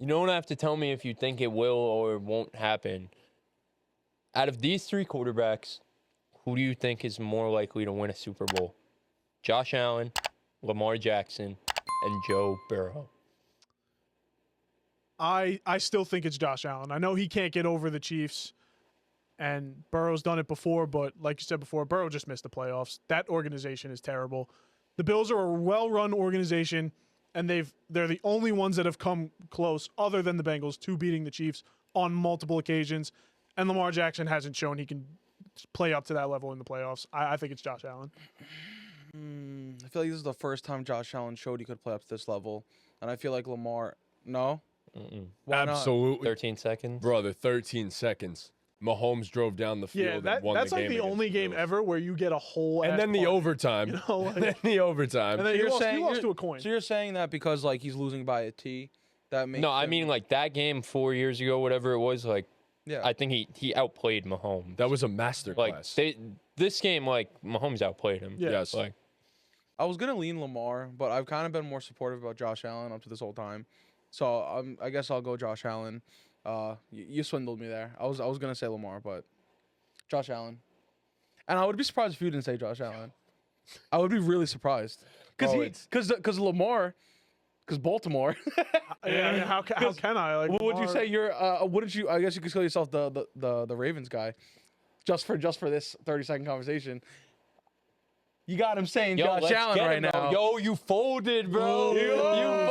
You don't have to tell me if you think it will or won't happen. Out of these three quarterbacks, who do you think is more likely to win a Super Bowl? Josh Allen, Lamar Jackson, and Joe Burrow. I still think it's Josh Allen. I know he can't get over the Chiefs, and Burrow's done it before, but like you said before, Burrow just missed the playoffs. That organization is terrible. The Bills are a well-run organization, and they're the only ones that have come close, other than the Bengals, to beating the Chiefs on multiple occasions. And Lamar Jackson hasn't shown he can play up to that level in the playoffs. I think it's Josh Allen. I feel like this is the first time Josh Allen showed he could play up to this level, and I feel like Lamar. No. Why Absolutely. 13 seconds? Brother, 13 seconds. Mahomes drove down the field and won the game. That's like the only game ever where you get a whole. And then the overtime. You know, like, and then the overtime. And then he lost to a coin. So you're saying that because like he's losing by a T, that makes. No, I mean like that game 4 years ago, whatever it was. Like, yeah, I think he outplayed Mahomes. That was a masterclass. Like this game, like Mahomes outplayed him. Yeah. Yes. Like, I was gonna lean Lamar, but I've kind of been more supportive about Josh Allen up to this whole time. So I guess I'll go Josh Allen. You swindled me there. I was gonna say Lamar, but Josh Allen. And I would be surprised if you didn't say Josh Allen. I would be really surprised because Lamar, because Baltimore. Yeah, I mean, how can I? Like, What would you Lamar- say? You're wouldn't you? I guess you could call yourself the Ravens guy, just for this 30-second conversation. You got him saying Josh Allen right now. Yo, you folded, bro. You folded.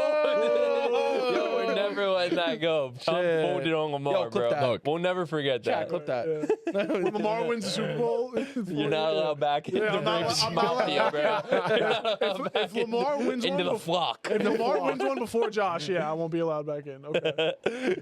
Yo, we're never letting that go. Tom folded on Lamar, clip bro. that. Look, we'll never forget Chat, that. clip that. When Lamar wins the Super Bowl, You're not allowed back into I'm not- Ravens I'm not Mafia, bro. You're not allowed if back Lamar wins into one the flock. if Lamar wins one before Josh, yeah, I won't be allowed back in. Okay.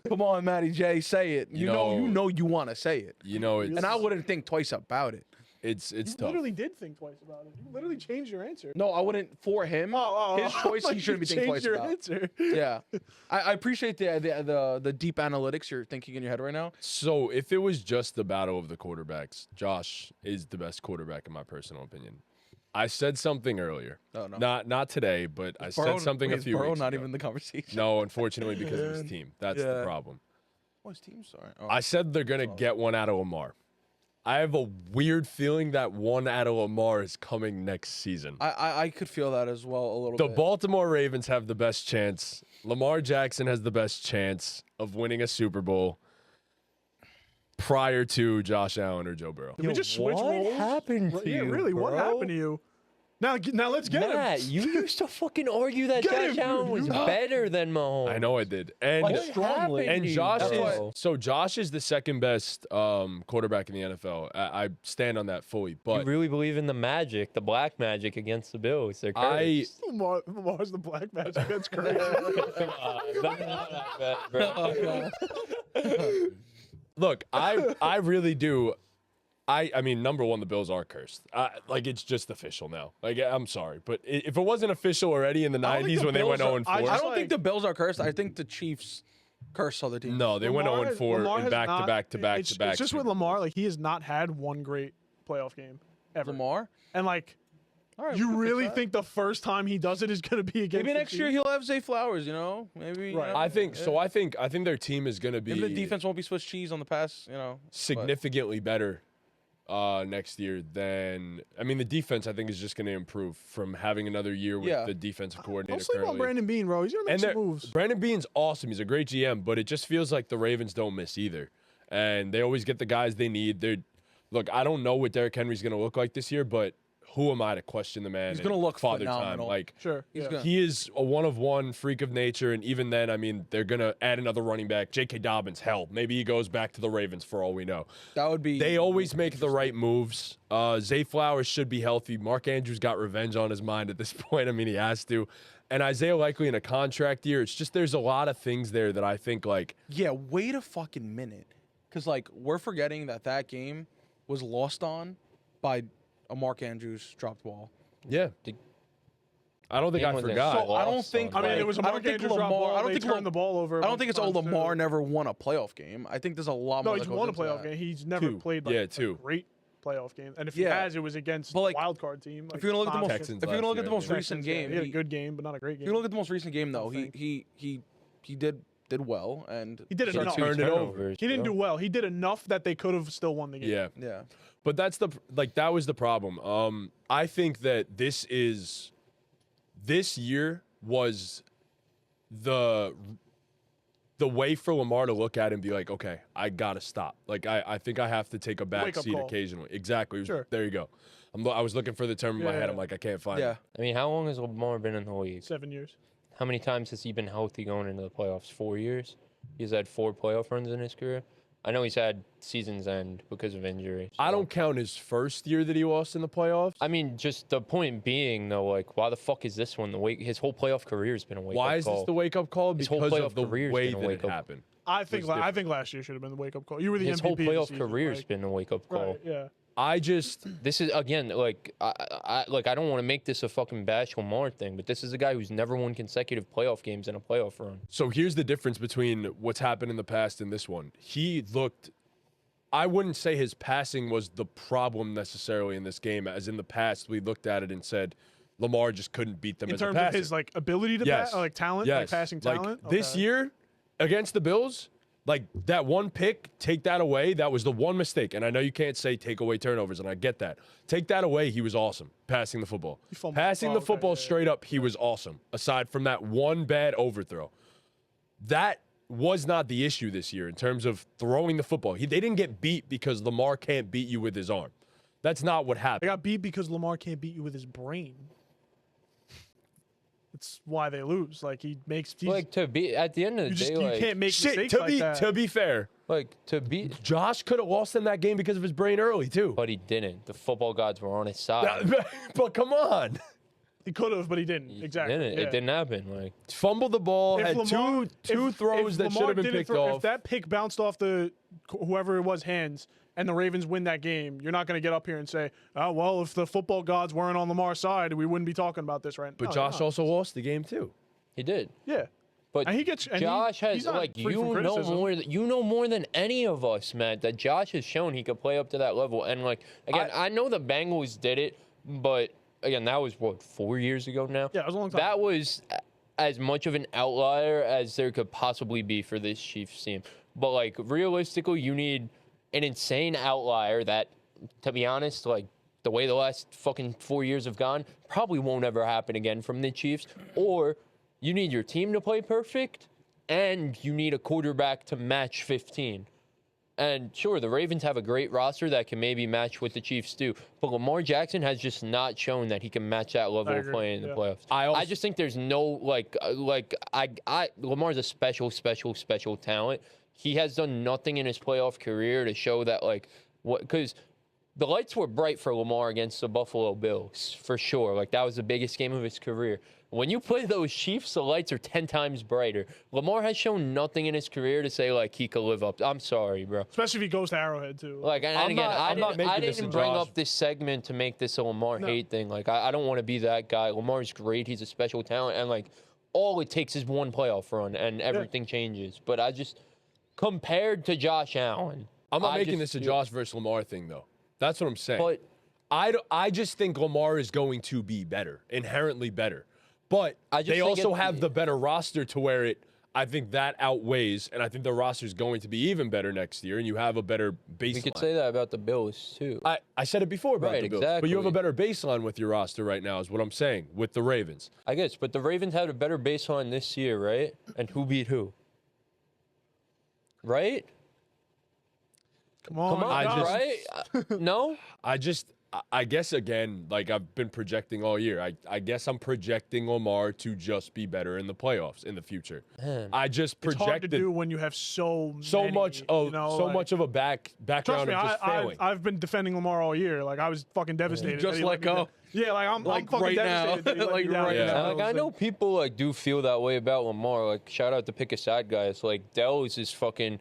Come on, Matty J, say it. You know you want to say it. You know, it's, And I wouldn't think twice about it. it's You tough. literally did think twice about it. You literally changed your answer. No, I wouldn't for him. His choice, like he shouldn't be you thinking changed twice your about. answer. Yeah, I appreciate the deep analytics you're thinking in your head right now. So if it was just the battle of the quarterbacks, Josh is the best quarterback in my personal opinion. I said something earlier. Oh, no. Not today, but I said something a few Burrow weeks not ago. even the conversation. No, unfortunately, because of his team. That's the Yeah. problem. What's team? Sorry. Oh. I said they're going to get one out of Lamar. I have a weird feeling that one out of Lamar is coming next season. I could feel that as well a little The bit. Baltimore Ravens have the best chance. Lamar Jackson has the best chance of winning a Super Bowl prior to Josh Allen or Joe Burrow. Did we just switch roles? What happened to Yeah, you, really, what bro? happened to you? Now let's get Matt, him. you used to fucking argue that Get Josh him, Allen was dude. better than Mahomes. I know I did. And Like, What strongly. happened and to you, Josh bro? is so Josh is the second best quarterback in the NFL. I stand on that fully. You But really believe in the magic, the black magic against the Bills. They're I cursed. Lamar's the black magic. That's crazy. Come on, that's not that bad, bro. look, I really do. I mean, number one, the Bills are cursed. Like, it's just official now. Like, I'm sorry, but if it wasn't official already in the I don't think 90s the when they went Bills 0 are- 4, I don't like- think the Bills are cursed. I think the Chiefs curse other teams. no, they went 0 4 Lamar and has back to not- back to back it's, to back. It's just with Lamar, like he has not had one great playoff game ever. Lamar. And like, All right, we you can fix really that. think the first time he does it is going to be against Maybe the next year Chiefs? he'll have Zay Flowers. You know, maybe. Right. I think so. I think their team is going to Maybe the be defense won't be Swiss cheese on the pass. You know, but- significantly better next year than the defense. I think is just going to improve from having another year with Yeah. the defensive Don't coordinator. sleep on currently. Brandon Bean, bro. He's going to make And some they're- moves. Brandon Bean's awesome. He's a great GM, but it just feels like the Ravens don't miss either. And they always get the guys they need. Look, I don't know what Derrick Henry's going to look like this year, but who am I to question the man? He's gonna and look father time. phenomenal. Like, Sure. He's yeah. gonna- he is a one-of-one freak of nature, and even then, they're going to add another running back. J.K. Dobbins, hell, maybe he goes back to the Ravens for all we know. That would be. They always make the right moves. Zay Flowers should be healthy. Mark Andrews got revenge on his mind at this point. He has to. And Isaiah likely in a contract year. It's just there's a lot of things there that I think, like, Yeah, wait a fucking minute. Because, like, we're forgetting that game was lost on by a Mark Andrews dropped ball. yeah. I don't think Game I was in forgot. So I don't lost think. on I mean, like, it was a I don't Mark think Andrews drop Lamar. ball. I don't They think turned the ball over. a I don't bunch think of it's times, too. Lamar never won a playoff game. I think there's a lot No, more. he's that goes won a into playoff that. game. He's never Two. played like Yeah, a two. great playoff game. And if he Yeah. has, it was against But, like, a wild card team. If you're gonna look at the most, Thompson. Texans if you're gonna last look at the year, most yeah. recent Texans, yeah, game, he had a good game, but not a great if game. you look at the most recent game though, think. he did did well, and He did He enough. turned it over. turnovers, He didn't bro. do well. He did enough that they could have still won the game. Yeah. yeah. But that's that was the problem. I think that this year was the way for Lamar to look at it and be like, okay, I gotta stop. Like I think I have to take a back Wake-up seat call. occasionally. Exactly. Sure. There you go. I was looking for the term in my head. Yeah. I'm like, I can't find Yeah. it. I mean, how long has Lamar been in the league? 7 years. How many times has he been healthy going into the playoffs? 4 years? He's had 4 playoff runs in his career. I know he's had seasons end because of injury. I so- don't count his first year that he lost in the playoffs. I mean, just the point being, though, like, why the fuck is this one the wake? His whole playoff career has been a wake-up call. Why is this the wake-up call? His whole Because of playoff the career's way been a that it wake-up- happened. I think Was I think last year should have been the wake up call. You were the His MVP whole of the playoff season, career's like, been a wake-up call. right, yeah. I just This is, again, like, I don't want to make this a fucking bash Lamar thing, but this is a guy who's never won consecutive playoff games in a playoff run. So here's the difference between what's happened in the past and this one. He looked, I wouldn't say his passing was the problem necessarily in this game. As in the past, we looked at it and said Lamar just couldn't beat them In as a terms of passer. his like ability to Yes. pass, like talent, Yes. like passing Like, talent. this Okay. year against the Bills, like that one pick, take that away. That was the one mistake. And I know you can't say take away turnovers, and I get that. Take that away, he was awesome passing the football. fumbled. Passing Oh, the okay, football yeah, yeah. straight up, he was awesome. Aside from that one bad overthrow. That was not the issue this year in terms of throwing the football. They didn't get beat because Lamar can't beat you with his arm. That's not what They happened. got beat because Lamar can't beat you with his brain. It's why they lose. Like he's, Like, to be, at the end of the you just day, you like, can't make Shit, mistakes to like be that. to be fair, to beat, Josh could have lost in that game because of his brain early too. but he didn't. The football gods were on his side. But come on. He could have, but he didn't. He Exactly. didn't. yeah. It didn't happen. Like, Fumbled the ball, If had Lamar- two throws if that should Lamar have been didn't picked throw- off. If that pick bounced off the whoever it was hands and the Ravens win that game, you're not going to get up here and say, "Oh well, if the football gods weren't on Lamar's side, we wouldn't be talking about this right now." But No, Josh no. also lost the game too. he did. yeah. But And he gets and Josh he's has, not like, free from criticism. you know more than any of us, Matt, that Josh has shown he could play up to that level. And, like, again, I know the Bengals did it, but, again, that was, 4 years ago now? Yeah, it was a long time. That was as much of an outlier as there could possibly be for this Chiefs team. But, like, realistically, you need an insane outlier that, to be honest, like, the way the last fucking 4 years have gone, probably won't ever happen again from the Chiefs. Or you need your team to play perfect, and you need a quarterback to match 15. And sure, the Ravens have a great roster that can maybe match what the Chiefs do, but Lamar Jackson has just not shown that he can match that level of agree, play in the yeah. playoffs. I I just think there's no Lamar's a special talent. He has done nothing in his playoff career to show that because the lights were bright for Lamar against the Buffalo Bills for sure. Like that was the biggest game of his career. When you play those Chiefs, the lights are 10 times brighter. Lamar has shown nothing in his career to say like he could live up. I'm sorry, bro. Especially if he goes to Arrowhead too. Like, and I'm again, not- I I'm not didn't, I making this didn't a bring Josh. up this segment to make this a Lamar hate thing. Like, I don't want to be that guy. Lamar's great. He's a special talent. And, like, all it takes is one playoff run, and everything changes. But I just, compared to Josh Allen. I'm not I making just this a feel- Josh versus Lamar thing though. That's what I'm saying. But I just think Lamar is going to be better, inherently better. But I just they think also it- have the better roster to where I think that outweighs, and I think the roster is going to be even better next year, and you have a better baseline. we could say that about the Bills, too. I said it before about Right, the Bills, but you have a exactly. better baseline with your roster right now, is what I'm saying, with the Ravens. I guess, but the Ravens had a better baseline this year, right? And who beat who? Right? Come on, I Josh. just- Right? No? I guess, again, like I've been projecting all year, I guess I'm projecting Lamar to just be better in the playoffs in the future. Man. I just It's hard to projected do when you have so many, much of you know, so like- much of a Trust background me, of just failing. I've been defending Lamar all year. Like I was fucking devastated. just that he let me go. down. Yeah, like I'm Like, fucking right now. devastated. That he let Like, me down. right Yeah. now. Like, I know people like do feel that way about Lamar. Like, shout out to Pick a Side guys. Like, Dell's is fucking.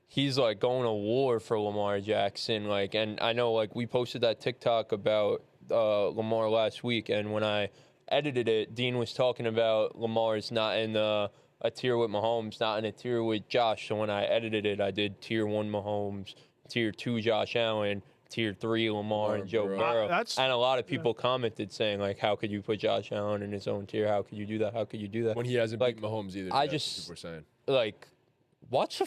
He's like going to war for Lamar Jackson. Like, and I know like we posted that TikTok about Lamar last week, and when I edited it, Dean was talking about Lamar's not in a tier with Mahomes, not in a tier with Josh. So when I edited it, I did tier 1 Mahomes, tier 2 Josh Allen, tier 3 Lamar and Joe Burrow. Burrow. That's- And a lot of people commented saying, like, how could you put Josh Allen in his own tier? How could you do that? How could you do that? When he hasn't Like, beat Mahomes either. I that's what just- people were saying. Like, watch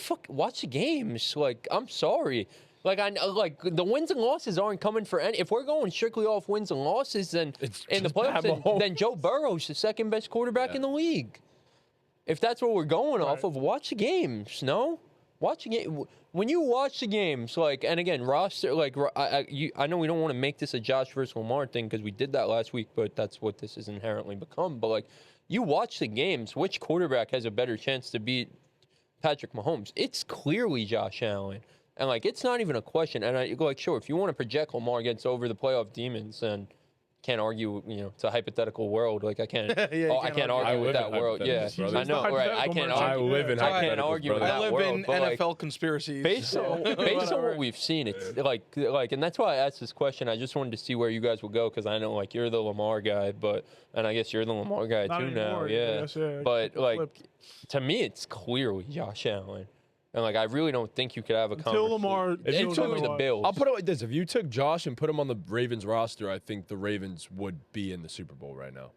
the games. Like, I'm sorry. Like, like the wins and losses aren't coming for any. If we're going strictly off wins and losses, then It's in the just Pat playoffs, then Mahomes. Joe Burrow's the second best quarterback in the league. If that's what we're going off of, watch the games. No, watch the game. When you watch the games, like, and again, roster, like, I know we don't want to make this a Josh versus Lamar thing because we did that last week, but that's what this has inherently become. But like, you watch the games, which quarterback has a better chance to beat Patrick Mahomes? It's clearly Josh Allen. And, like, it's not even a question. And, like, sure, if you want to project Lamar gets over the playoff demons, then can't argue, it's a hypothetical world. Like, I can't, I can't argue with that world. Yeah, hypotheticals, brother. I know, right? I can't I argue. live in I can't hypotheticals, argue with brother. that I live world. in but, like, NFL conspiracies. based on what we've seen, it's like, and that's why I asked this question. I just wanted to see where you guys would go because I know, like, you're the Lamar guy, and I guess you're the Lamar guy Not too anymore, now. Yeah, yes, yeah, but like, flipped. to me, it's clearly Josh Allen. And, like, I really don't think you could have a Until conversation. Lamar If you shows took the otherwise. Bills. I'll put it like this: if you took Josh and put him on the Ravens roster, I think the Ravens would be in the Super Bowl right now.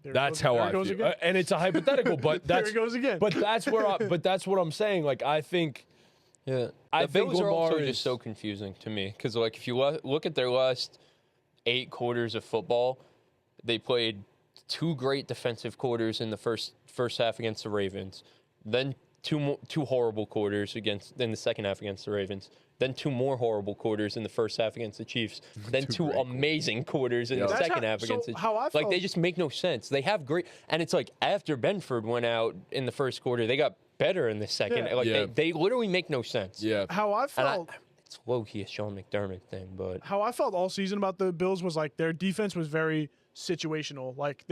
There it That's goes- how there I it goes feel, again. and it's a hypothetical, but There that's it goes again. But that's where, but that's what I'm saying. Like, I think, Yeah, I the think Bills are Lamar also is just so confusing to me because, like, if you look at their last 8 quarters of football, they played 2 great defensive quarters in the first half against the Ravens, then two horrible quarters in the second half against the Ravens, then 2 more horrible quarters in the first half against the Chiefs, then 2 amazing quarters in the That's second how- half so against the Chiefs. how I Like, they felt- just make no sense. They have great, and it's like after Benford went out in the first quarter, they got better in the second. Yeah. Like, Yeah. they literally make no sense. yeah, How I And felt, it's low-key a Sean McDermott thing, but how I felt all season about the Bills was like their defense was very situational. Like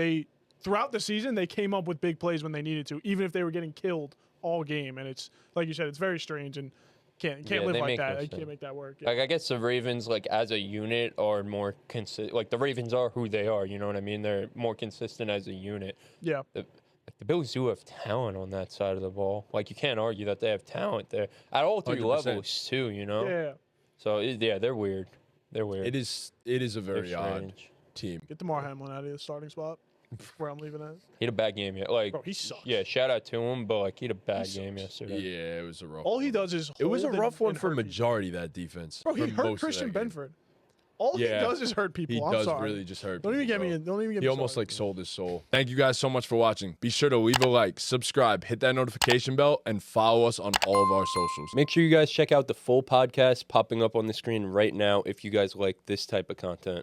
throughout the season, they came up with big plays when they needed to, even if they were getting killed all game. And it's like you said, it's very strange and can't Yeah, live they like make that. no They sense. can't make that work. Yeah. like, I guess the Ravens, like, as a unit are more consistent. Like, the Ravens are who they are, you know what I mean? They're more consistent as a unit. Yeah. The Bills do have talent on that side of the ball. Like, you can't argue that they have talent there at all 3 100%. levels too, you know? Yeah. So, yeah, they're weird. They're weird. it is a They're very odd strange. team. Get Damar Hamlin out of the starting spot where I'm leaving it. He had a bad game, yeah. Like, Bro, he sucks. yeah, shout out to him, but, like, he had a bad He game sucks. yesterday. Yeah, it was a rough. All he one. does is It was a hold rough one and for hurt people. majority of that defense. Bro, he for hurt most of Christian that game. Benford. All Yeah. he does is hurt people. He I'm does sorry. really just hurt. Don't even people, get me. bro. Don't even get He me. almost started. like sold his soul. Thank you guys so much for watching. Be sure to leave a like, subscribe, hit that notification bell, and follow us on all of our socials. Make sure you guys check out the full podcast popping up on the screen right now if you guys like this type of content.